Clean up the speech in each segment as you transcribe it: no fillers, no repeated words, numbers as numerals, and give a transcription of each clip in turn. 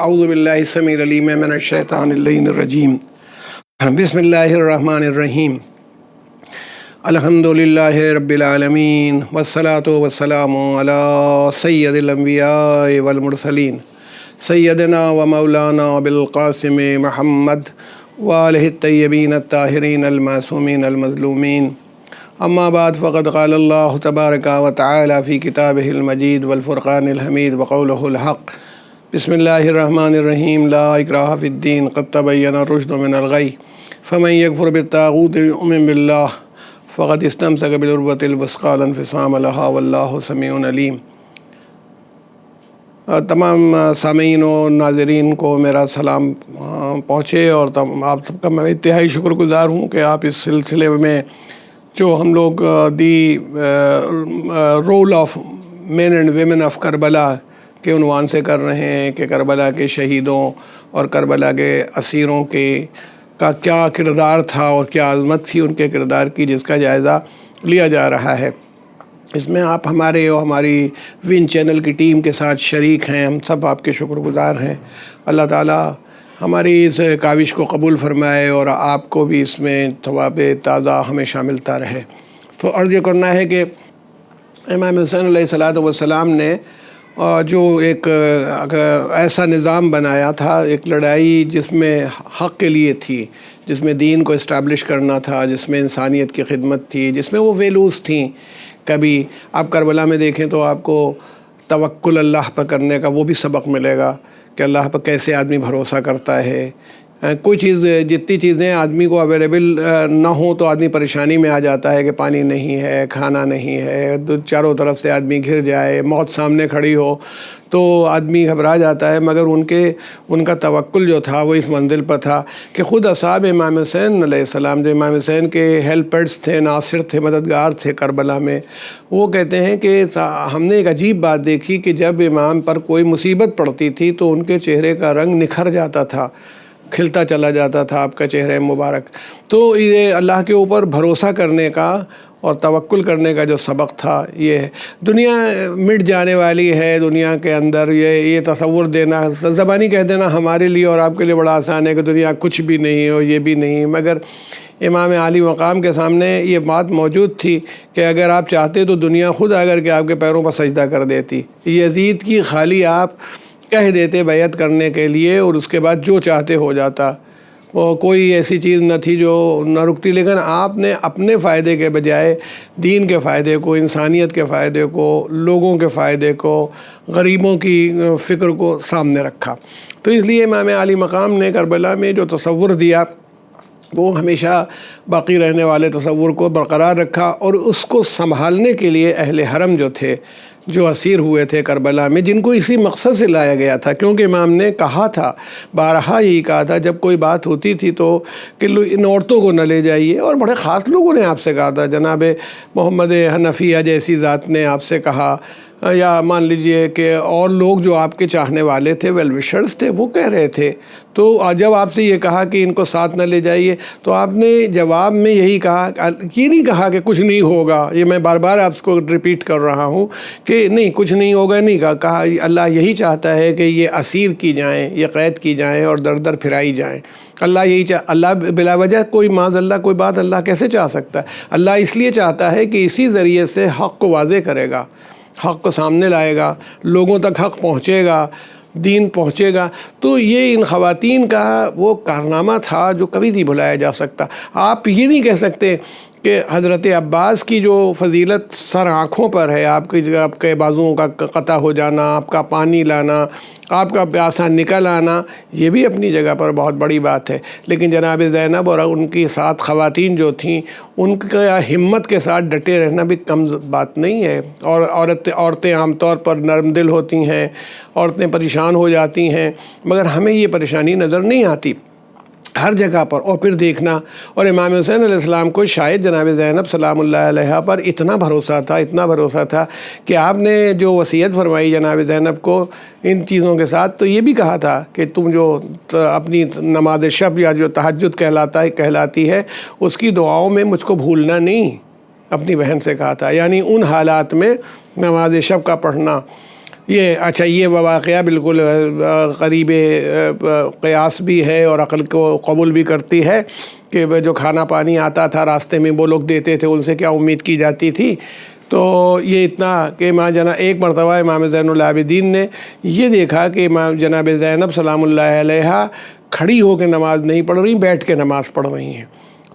اعوذ باللہ السمیع العلیم من الشیطان اللعین الرجیم بسم اللہ الرحمن الرحیم الحمد للہ رب العالمین والصلاة والسلام علی سید الانبیاء والمرسلین سیدنا و مولانا بالقاسم محمد وآلہ الطیبین الطاہرین المعصومین المظلومین اما بعد فقد قال اللہ تبارک و تعالی فی کتابہ المجید والفرقان الحمید وقولہ الحق بسم اللہ الرحمن الرحیم لا اکراہ فی الدین قد تبین الرشد من الغی فمن یکفر بالطاغوت ویؤمن باللہ فقد استمسک بالعروۃ الوثقی لا انفصام لہا واللہ سمیع علیم۔ تمام سامعین و ناظرین کو میرا سلام پہنچے، اور آپ سب کا میں انتہائی شکر گزار ہوں کہ آپ اس سلسلے میں جو ہم لوگ the role of men and women of Karbala کے عنوان سے کر رہے ہیں کہ کربلا کے شہیدوں اور کربلا کے اسیروں کا کیا کردار تھا اور کیا عظمت تھی ان کے کردار کی، جس کا جائزہ لیا جا رہا ہے۔ اس میں آپ ہمارے اور ہماری ون چینل کی ٹیم کے ساتھ شریک ہیں، ہم سب آپ کے شکر گزار ہیں۔ اللہ تعالیٰ ہماری اس کاوش کو قبول فرمائے اور آپ کو بھی اس میں ثواب تازہ ہمیشہ ملتا رہے۔ تو عرض یہ کرنا ہے کہ امام حسین علیہ الصلوۃ والسلام نے جو ایک ایسا نظام بنایا تھا، ایک لڑائی جس میں حق کے لیے تھی، جس میں دین کو اسٹیبلش کرنا تھا، جس میں انسانیت کی خدمت تھی، جس میں وہ ویلوز تھیں۔ کبھی آپ کربلا میں دیکھیں تو آپ کو توکل اللہ پر کرنے کا وہ بھی سبق ملے گا کہ اللہ پر کیسے آدمی بھروسہ کرتا ہے۔ کوئی چیز، جتنی چیزیں آدمی کو اویلیبل نہ ہوں تو آدمی پریشانی میں آ جاتا ہے کہ پانی نہیں ہے، کھانا نہیں ہے، چاروں طرف سے آدمی گھر جائے، موت سامنے کھڑی ہو تو آدمی گھبرا جاتا ہے۔ مگر ان کا توکل جو تھا وہ اس منزل پر تھا کہ خود اصحاب امام حسین علیہ السلام، جو امام حسین کے ہیلپرز تھے، ناصر تھے، مددگار تھے کربلا میں، وہ کہتے ہیں کہ ہم نے ایک عجیب بات دیکھی کہ جب امام پر کوئی مصیبت پڑتی تھی تو ان کے چہرے کا رنگ نکھر جاتا تھا، کھلتا چلا جاتا تھا آپ کا چہرہ مبارک۔ تو یہ اللہ کے اوپر بھروسہ کرنے کا اور توکل کرنے کا جو سبق تھا یہ ہے۔ دنیا مٹ جانے والی ہے، دنیا کے اندر یہ تصور دینا، زبانی کہہ دینا ہمارے لیے اور آپ کے لیے بڑا آسان ہے کہ دنیا کچھ بھی نہیں اور یہ بھی نہیں، مگر امام عالی مقام کے سامنے یہ بات موجود تھی کہ اگر آپ چاہتے تو دنیا خود اگر کہ آپ کے پیروں پر سجدہ کر دیتی۔ یزید کی خالی آپ کہہ دیتے بیعت کرنے کے لیے اور اس کے بعد جو چاہتے ہو جاتا، وہ کوئی ایسی چیز نہ تھی جو نہ رکتی، لیکن آپ نے اپنے فائدے کے بجائے دین کے فائدے کو، انسانیت کے فائدے کو، لوگوں کے فائدے کو، غریبوں کی فکر کو سامنے رکھا۔ تو اس لیے امام عالی مقام نے کربلا میں جو تصور دیا وہ ہمیشہ باقی رہنے والے تصور کو برقرار رکھا، اور اس کو سنبھالنے کے لیے اہل حرم جو تھے، جو اسیر ہوئے تھے کربلا میں، جن کو اسی مقصد سے لایا گیا تھا، کیونکہ امام نے کہا تھا، بارہا یہی کہا تھا جب کوئی بات ہوتی تھی تو کہ ان عورتوں کو نہ لے جائیے، اور بڑے خاص لوگوں نے آپ سے کہا تھا، جناب محمد حنفیہ جیسی ذات نے آپ سے کہا، یا مان لیجئے کہ اور لوگ جو آپ کے چاہنے والے تھے، ویل وشرز تھے، وہ کہہ رہے تھے۔ تو جب آپ سے یہ کہا کہ ان کو ساتھ نہ لے جائیے تو آپ نے جواب میں یہی کہا، یہ نہیں کہا کہ کچھ نہیں ہوگا، یہ میں بار بار آپ کو ریپیٹ کر رہا ہوں کہ نہیں کچھ نہیں ہوگا، نہیں کہا اللہ یہی چاہتا ہے کہ یہ اسیر کی جائیں، یہ قید کی جائیں اور در در پھرائی جائیں۔ اللہ یہی اللہ بلا وجہ کوئی معاذ اللہ کوئی بات اللہ کیسے چاہ سکتا ہے؟ اللہ اس لیے چاہتا ہے کہ اسی ذریعے سے حق کو واضح کرے گا، حق کو سامنے لائے گا، لوگوں تک حق پہنچے گا، دین پہنچے گا۔ تو یہ ان خواتین کا وہ کارنامہ تھا جو کبھی نہیں بھلایا جا سکتا۔ آپ یہ نہیں کہہ سکتے کہ حضرت عباس کی جو فضیلت سر آنکھوں پر ہے، آپ کے بازوؤں کا قطع ہو جانا، آپ کا پانی لانا، آپ کا پیاسا نکل آنا، یہ بھی اپنی جگہ پر بہت بڑی بات ہے، لیکن جناب زینب اور ان کی ساتھ خواتین جو تھیں، ان کا ہمت کے ساتھ ڈٹے رہنا بھی کم بات نہیں ہے۔ اور عورتیں عام طور پر نرم دل ہوتی ہیں، عورتیں پریشان ہو جاتی ہیں، مگر ہمیں یہ پریشانی نظر نہیں آتی ہر جگہ پر۔ اور پھر دیکھنا، اور امام حسین علیہ السلام کو شاید جناب زینب سلام اللہ علیہ پر اتنا بھروسہ تھا کہ آپ نے جو وصیت فرمائی جناب زینب کو ان چیزوں کے ساتھ، تو یہ بھی کہا تھا کہ تم جو اپنی نماز شب یا جو تہجد کہلاتی ہے اس کی دعاؤں میں مجھ کو بھولنا نہیں، اپنی بہن سے کہا تھا۔ یعنی ان حالات میں نماز شب کا پڑھنا یہ اچھا، یہ واقعہ بالکل قریب قیاس بھی ہے اور عقل کو قبول بھی کرتی ہے کہ جو کھانا پانی آتا تھا راستے میں وہ لوگ دیتے تھے، ان سے کیا امید کی جاتی تھی. تو یہ اتنا کہ ایک مرتبہ امام زین العابدین نے یہ دیکھا کہ امام جناب زینب سلام اللہ علیہا کھڑی ہو کے نماز نہیں پڑھ رہی، بیٹھ کے نماز پڑھ رہی ہیں.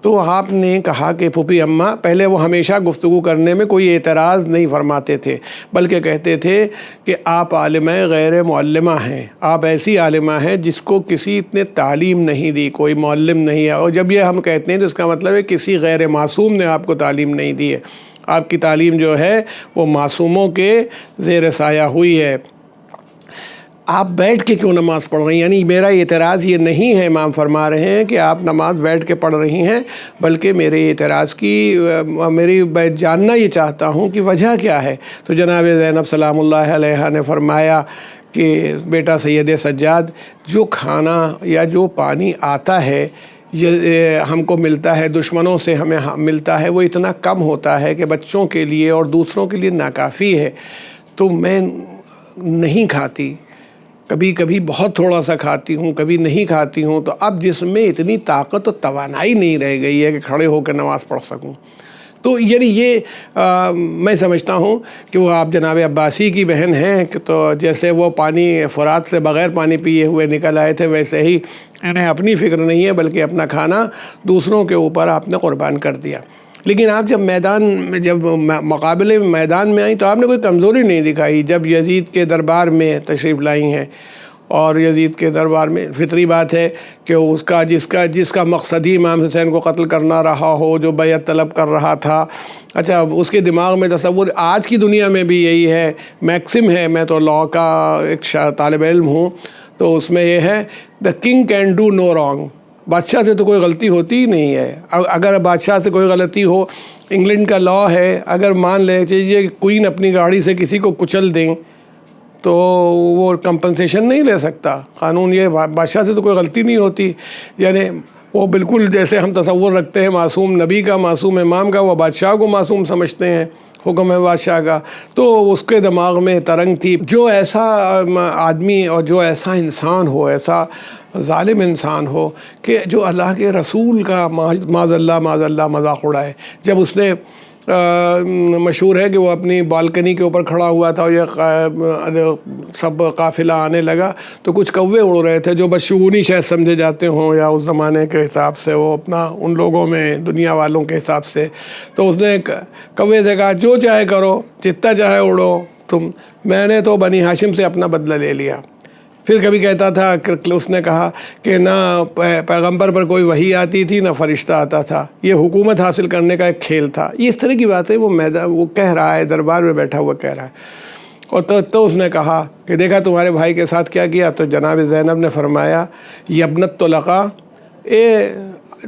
تو آپ نے کہا کہ پھوپھی اماں، پہلے وہ ہمیشہ گفتگو کرنے میں کوئی اعتراض نہیں فرماتے تھے، بلکہ کہتے تھے کہ آپ عالمہ غیر معلمہ ہیں، آپ ایسی عالمہ ہیں جس کو کسی نے تعلیم نہیں دی، کوئی معلم نہیں ہے. اور جب یہ ہم کہتے ہیں تو اس کا مطلب ہے کسی غیر معصوم نے آپ کو تعلیم نہیں دی ہے. آپ کی تعلیم جو ہے وہ معصوموں کے زیر سایہ ہوئی ہے. آپ بیٹھ کے کیوں نماز پڑھ رہی ہیں؟ یعنی میرا اعتراض یہ نہیں ہے، امام فرما رہے ہیں کہ آپ نماز بیٹھ کے پڑھ رہی ہیں، بلکہ میرے اعتراض کی میری جاننا یہ چاہتا ہوں کہ وجہ کیا ہے. تو جناب زینب سلام اللہ علیہا نے فرمایا کہ بیٹا سید سجاد، جو کھانا یا جو پانی آتا ہے یہ ہم کو ملتا ہے، دشمنوں سے ہمیں ملتا ہے، وہ اتنا کم ہوتا ہے کہ بچوں کے لیے اور دوسروں کے لیے ناکافی ہے. تو میں نہیں کھاتی، کبھی کبھی بہت تھوڑا سا کھاتی ہوں، کبھی نہیں کھاتی ہوں. تو اب جس میں اتنی طاقت و توانائی نہیں رہ گئی ہے کہ کھڑے ہو کے نماز پڑھ سکوں. تو یعنی یہ میں سمجھتا ہوں کہ وہ آپ جناب عباسی کی بہن ہیں، کہ تو جیسے وہ پانی فرات سے بغیر پانی پیے ہوئے نکل آئے تھے، ویسے ہی انہیں اپنی فکر نہیں ہے بلکہ اپنا کھانا دوسروں کے اوپر آپ نے قربان کر دیا. لیکن آپ جب مقابلے میدان میں آئیں تو آپ نے کوئی کمزوری نہیں دکھائی. جب یزید کے دربار میں تشریف لائی ہیں، اور یزید کے دربار میں فطری بات ہے کہ جس کا مقصد ہی امام حسین کو قتل کرنا رہا ہو، جو بیعت طلب کر رہا تھا، اچھا اس کے دماغ میں تصور آج کی دنیا میں بھی یہی ہے، میکسم ہے. میں تو لاء کا ایک طالب علم ہوں، تو اس میں یہ ہے the king can do no wrong. بادشاہ سے تو کوئی غلطی ہوتی ہی نہیں ہے. اگر بادشاہ سے کوئی غلطی ہو، انگلینڈ کا لاء ہے، اگر مان لے چاہیے کوئین اپنی گاڑی سے کسی کو کچل دیں تو وہ کمپنسیشن نہیں لے سکتا. قانون یہ بادشاہ سے تو کوئی غلطی نہیں ہوتی. یعنی وہ بالکل جیسے ہم تصور رکھتے ہیں معصوم نبی کا، معصوم امام کا، وہ بادشاہ کو معصوم سمجھتے ہیں، حکم ہے بادشاہ کا. تو اس کے دماغ میں ترنگ تھی. جو ایسا آدمی اور جو ایسا انسان ہو، ایسا ظالم انسان ہو کہ جو اللہ کے رسول کا معاذ اللہ مذاق اڑائے. جب اس نے مشہور ہے کہ وہ اپنی بالکنی کے اوپر کھڑا ہوا تھا اور یہ سب قافلہ آنے لگا تو کچھ کوے اڑ رہے تھے جو بدشگونی شاید سمجھے جاتے ہوں، یا اس زمانے کے حساب سے وہ اپنا ان لوگوں میں دنیا والوں کے حساب سے. تو اس نے کوے سے کہا جو چاہے کرو، جتنا چاہے اڑو تم، میں نے تو بنی ہاشم سے اپنا بدلہ لے لیا. پھر کبھی کہتا تھا کہ اس نے کہا کہ نہ پیغمبر پر کوئی وحی آتی تھی، نہ فرشتہ آتا تھا، یہ حکومت حاصل کرنے کا ایک کھیل تھا. اس طرح کی باتیں وہ کہہ رہا ہے، دربار میں بیٹھا ہوا کہہ رہا ہے. اور تو اس نے کہا کہ دیکھا تمہارے بھائی کے ساتھ کیا کیا. تو جناب زینب نے فرمایا یبنت طلقاء،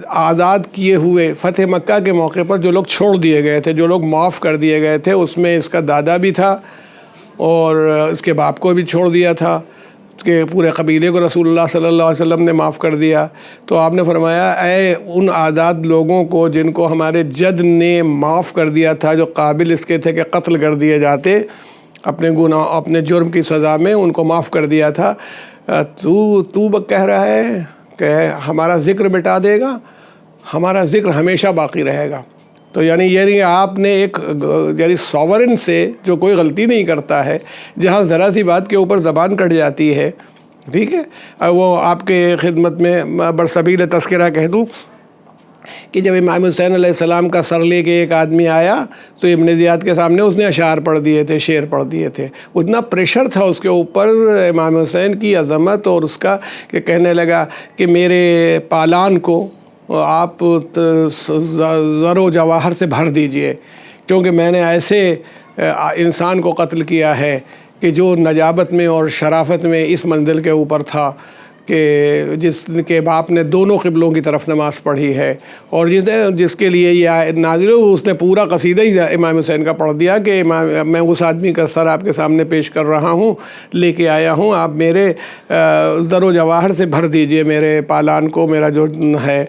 آزاد کیے ہوئے فتح مکہ کے موقع پر جو لوگ چھوڑ دیے گئے تھے، جو لوگ معاف کر دیے گئے تھے، اس میں اس کا دادا بھی تھا اور اس کے باپ کو بھی چھوڑ دیا تھا، کہ پورے قبیلے کو رسول اللہ صلی اللہ علیہ وسلم نے معاف کر دیا. تو آپ نے فرمایا اے ان آزاد لوگوں کو جن کو ہمارے جد نے معاف کر دیا تھا، جو قابل اس کے تھے کہ قتل کر دیے جاتے اپنے گناہ اپنے جرم کی سزا میں، ان کو معاف کر دیا تھا. تو کہہ رہا ہے کہ ہمارا ذکر مٹا دے گا، ہمارا ذکر ہمیشہ باقی رہے گا. تو یعنی آپ نے ایک ساورن سے جو کوئی غلطی نہیں کرتا ہے، جہاں ذرا سی بات کے اوپر زبان کٹ جاتی ہے، ٹھیک ہے. وہ آپ کے خدمت میں برسبیل تذکرہ کہہ دوں کہ جب امام حسین علیہ السلام کا سر لے کے ایک آدمی آیا تو ابن زیاد کے سامنے اس نے اشعار پڑھ دیے تھے، شعر پڑھ دیے تھے. اتنا پریشر تھا اس کے اوپر امام حسین کی عظمت اور اس کا، کہ کہنے لگا کہ میرے پالان کو آپ زر و جواہر سے بھر دیجئے، کیونکہ میں نے ایسے انسان کو قتل کیا ہے کہ جو نجابت میں اور شرافت میں اس منزل کے اوپر تھا کہ جس کے باپ نے دونوں قبلوں کی طرف نماز پڑھی ہے، اور جس کے لیے یہ نازل ہو، اس نے پورا قصیدہ ہی امام حسین کا پڑھ دیا کہ میں اس آدمی کا سر آپ کے سامنے پیش کر رہا ہوں، لے کے آیا ہوں، آپ میرے زر و جواہر سے بھر دیجئے میرے پالان کو، میرا جو ہے.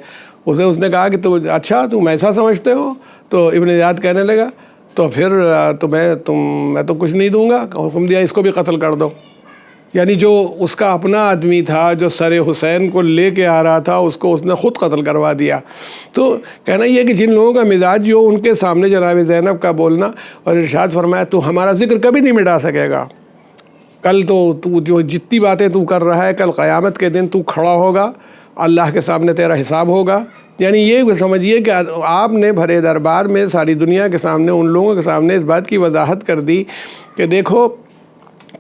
اس نے کہا کہ تو اچھا تم ایسا سمجھتے ہو؟ تو ابن زیاد کہنے لگا تو پھر میں تو کچھ نہیں دوں گا، حکم دیا اس کو بھی قتل کر دو۔ یعنی جو اس کا اپنا آدمی تھا جو سر حسین کو لے کے آ رہا تھا، اس کو اس نے خود قتل کروا دیا۔ تو کہنا یہ کہ جن لوگوں کا مزاج جو ان کے سامنے جناب زینب کا بولنا، اور ارشاد فرمایا تو ہمارا ذکر کبھی نہیں مٹا سکے گا، کل تو جو جتنی باتیں تو کر رہا ہے، کل قیامت کے دن تو کھڑا ہوگا، اللہ کے سامنے تیرا حساب ہوگا۔ یعنی یہ سمجھیے کہ آپ نے بھرے دربار میں ساری دنیا کے سامنے، ان لوگوں کے سامنے اس بات کی وضاحت کر دی کہ دیکھو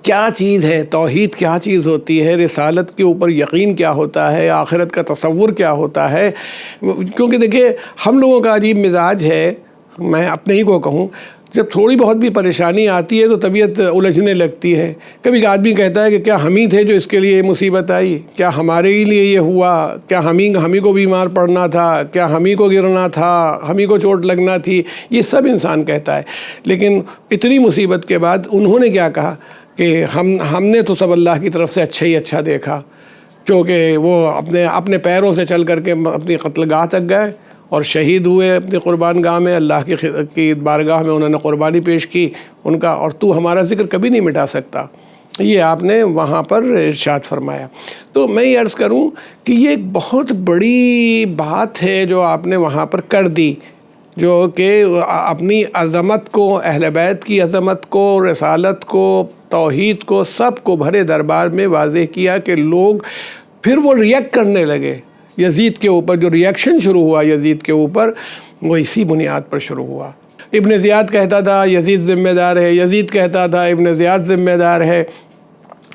کیا چیز ہے توحید، کیا چیز ہوتی ہے، رسالت کے اوپر یقین کیا ہوتا ہے، آخرت کا تصور کیا ہوتا ہے۔ کیونکہ دیکھیے ہم لوگوں کا عجیب مزاج ہے، میں اپنے ہی کو کہوں، جب تھوڑی بہت بھی پریشانی آتی ہے تو طبیعت الجھنے لگتی ہے۔ کبھی آدمی کہتا ہے کہ کیا ہم ہی تھے جو اس کے لیے مصیبت آئی، کیا ہمارے ہی لیے یہ ہوا، کیا ہم ہی کو بیمار پڑنا تھا، کیا ہم ہی کو گرنا تھا، ہم ہی کو چوٹ لگنا تھی، یہ سب انسان کہتا ہے۔ لیکن اتنی مصیبت کے بعد انہوں نے کیا کہا کہ ہم نے تو سب اللہ کی طرف سے اچھا ہی اچھا دیکھا، کیونکہ وہ اپنے پیروں سے چل کر کے اپنی قتل گاہ تک گئے اور شہید ہوئے اپنی قربان گاہ میں، اللہ کی بارگاہ میں انہوں نے قربانی پیش کی ان کا، اور تو ہمارا ذکر کبھی نہیں مٹا سکتا، یہ آپ نے وہاں پر ارشاد فرمایا۔ تو میں یہ عرض کروں کہ یہ ایک بہت بڑی بات ہے جو آپ نے وہاں پر کر دی، جو کہ اپنی عظمت کو، اہل بیت کی عظمت کو، رسالت کو، توحید کو، سب کو بھرے دربار میں واضح کیا کہ لوگ پھر وہ ریئیکٹ کرنے لگے یزید کے اوپر۔ جو ریئیکشن شروع ہوا یزید کے اوپر وہ اسی بنیاد پر شروع ہوا۔ ابن زیاد کہتا تھا یزید ذمہ دار ہے، یزید کہتا تھا ابن زیاد ذمہ دار ہے۔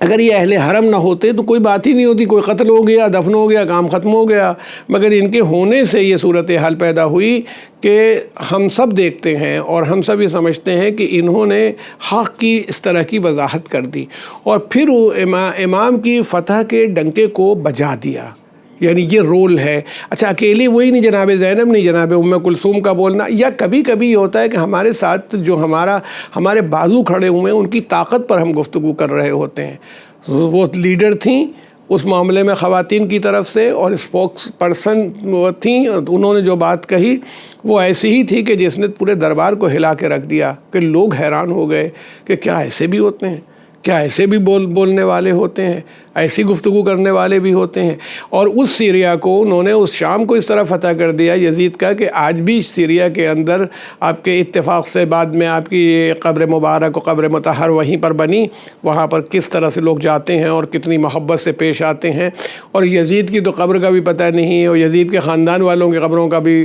اگر یہ اہل حرم نہ ہوتے تو کوئی بات ہی نہیں ہوتی، کوئی قتل ہو گیا، دفن ہو گیا، کام ختم ہو گیا۔ مگر ان کے ہونے سے یہ صورتحال پیدا ہوئی کہ ہم سب دیکھتے ہیں اور ہم سب یہ سمجھتے ہیں کہ انہوں نے حق کی اس طرح کی وضاحت کر دی اور پھر وہ امام کی فتح کے ڈنکے کو بجا دیا۔ یعنی یہ رول ہے۔ اچھا اکیلی وہی نہیں، جناب زینب نہیں، جناب ام کلثوم کا بولنا، یا کبھی کبھی یہ ہوتا ہے کہ ہمارے ساتھ جو ہمارے بازو کھڑے ہوئے ہیں ان کی طاقت پر ہم گفتگو کر رہے ہوتے ہیں۔ وہ لیڈر تھیں اس معاملے میں خواتین کی طرف سے، اور اسپوکس پرسن تھیں، انہوں نے جو بات کہی وہ ایسی ہی تھی کہ جس نے پورے دربار کو ہلا کے رکھ دیا، کہ لوگ حیران ہو گئے کہ کیا ایسے بھی ہوتے ہیں، کیا ایسے بھی بولنے والے ہوتے ہیں، ایسی گفتگو کرنے والے بھی ہوتے ہیں۔ اور اس سیریا کو انہوں نے اس شام کو اس طرح فتح کر دیا یزید کا کہ آج بھی سیریا کے اندر آپ کے اتفاق سے بعد میں آپ کی قبر مبارک و قبر مطہر وہیں پر بنی، وہاں پر کس طرح سے لوگ جاتے ہیں اور کتنی محبت سے پیش آتے ہیں۔ اور یزید کی تو قبر کا بھی پتہ نہیں، اور یزید کے خاندان والوں کی قبروں کا بھی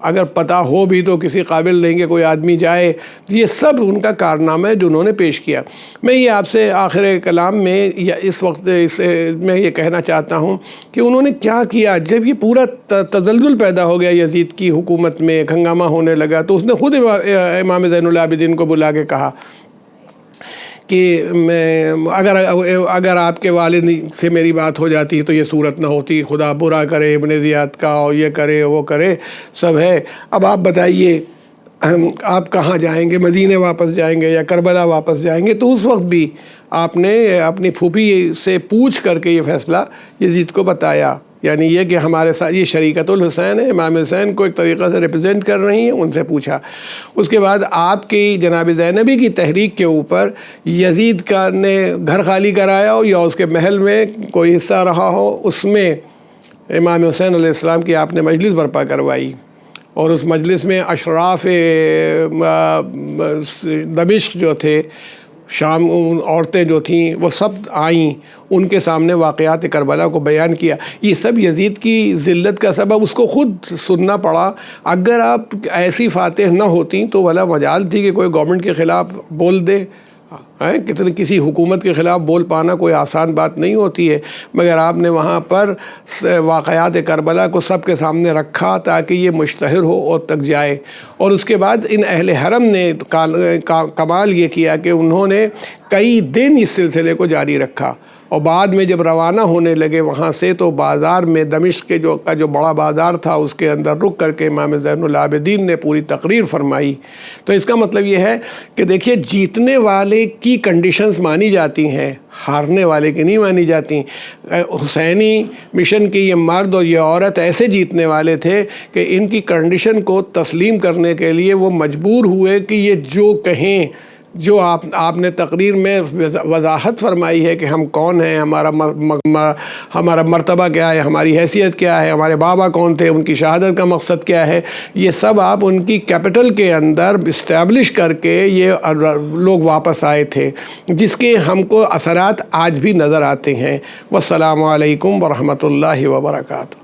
اگر پتہ ہو بھی تو کسی قابل نہیں کہ کوئی آدمی جائے۔ یہ سب ان کا کارنامہ ہے جو انہوں نے پیش کیا۔ میں یہ آپ سے آخر کلام میں یا اس وقت میں یہ کہنا چاہتا ہوں کہ انہوں نے کیا کیا۔ جب یہ پورا تزلزل پیدا ہو گیا یزید کی حکومت میں، ہنگامہ ہونے لگا، تو اس نے خود امام زین العابدین کو بلا کے کہا کہ اگر آپ کے والد سے میری بات ہو جاتی تو یہ صورت نہ ہوتی، خدا برا کرے ابن زیاد کا، اور یہ کرے وہ کرے، سب ہے۔ اب آپ بتائیے آپ کہاں جائیں گے، مدینے واپس جائیں گے یا کربلا واپس جائیں گے؟ تو اس وقت بھی آپ نے اپنی پھوپھی سے پوچھ کر کے یہ فیصلہ یزید کو بتایا۔ یعنی یہ کہ ہمارے ساتھ یہ شریکت الحسین ہے، امام حسین کو ایک طریقہ سے ریپرزینٹ کر رہی ہیں، ان سے پوچھا۔ اس کے بعد آپ کی جناب زینبی کی تحریک کے اوپر یزید کا نے گھر خالی کرایا ہو یا اس کے محل میں کوئی حصہ رہا ہو، اس میں امام حسین علیہ السلام کی آپ نے مجلس برپا کروائی، اور اس مجلس میں اشراف دمشق جو تھے، شام عورتیں جو تھیں وہ سب آئیں، ان کے سامنے واقعات کربلا کو بیان کیا۔ یہ سب یزید کی ذلت کا سبب اس کو خود سننا پڑا۔ اگر آپ ایسی فاتح نہ ہوتی تو بھلا مجال تھی کہ کوئی گورنمنٹ کے خلاف بول دے، کسی حکومت کے خلاف بول پانا کوئی آسان بات نہیں ہوتی ہے، مگر آپ نے وہاں پر واقعات کربلا کو سب کے سامنے رکھا تاکہ یہ مشتہر ہو اور تک جائے۔ اور اس کے بعد ان اہل حرم نے کمال یہ کیا کہ انہوں نے کئی دن اس سلسلے کو جاری رکھا، اور بعد میں جب روانہ ہونے لگے وہاں سے تو بازار میں دمشق کے جو بڑا بازار تھا اس کے اندر رک کر کے امام زین العابدین نے پوری تقریر فرمائی۔ تو اس کا مطلب یہ ہے کہ دیکھیے جیتنے والے کی کنڈیشنز مانی جاتی ہیں، ہارنے والے کی نہیں مانی جاتی۔ حسینی مشن کی یہ مرد اور یہ عورت ایسے جیتنے والے تھے کہ ان کی کنڈیشن کو تسلیم کرنے کے لیے وہ مجبور ہوئے کہ یہ جو کہیں، جو آپ نے تقریر میں وضاحت فرمائی ہے کہ ہم کون ہیں، ہمارا مرتبہ کیا ہے، ہماری حیثیت کیا ہے، ہمارے بابا کون تھے، ان کی شہادت کا مقصد کیا ہے، یہ سب آپ ان کی کیپٹل کے اندر اسٹیبلش کر کے یہ لوگ واپس آئے تھے، جس کے ہم کو اثرات آج بھی نظر آتے ہیں۔ والسلام علیکم ورحمۃ اللہ وبرکاتہ۔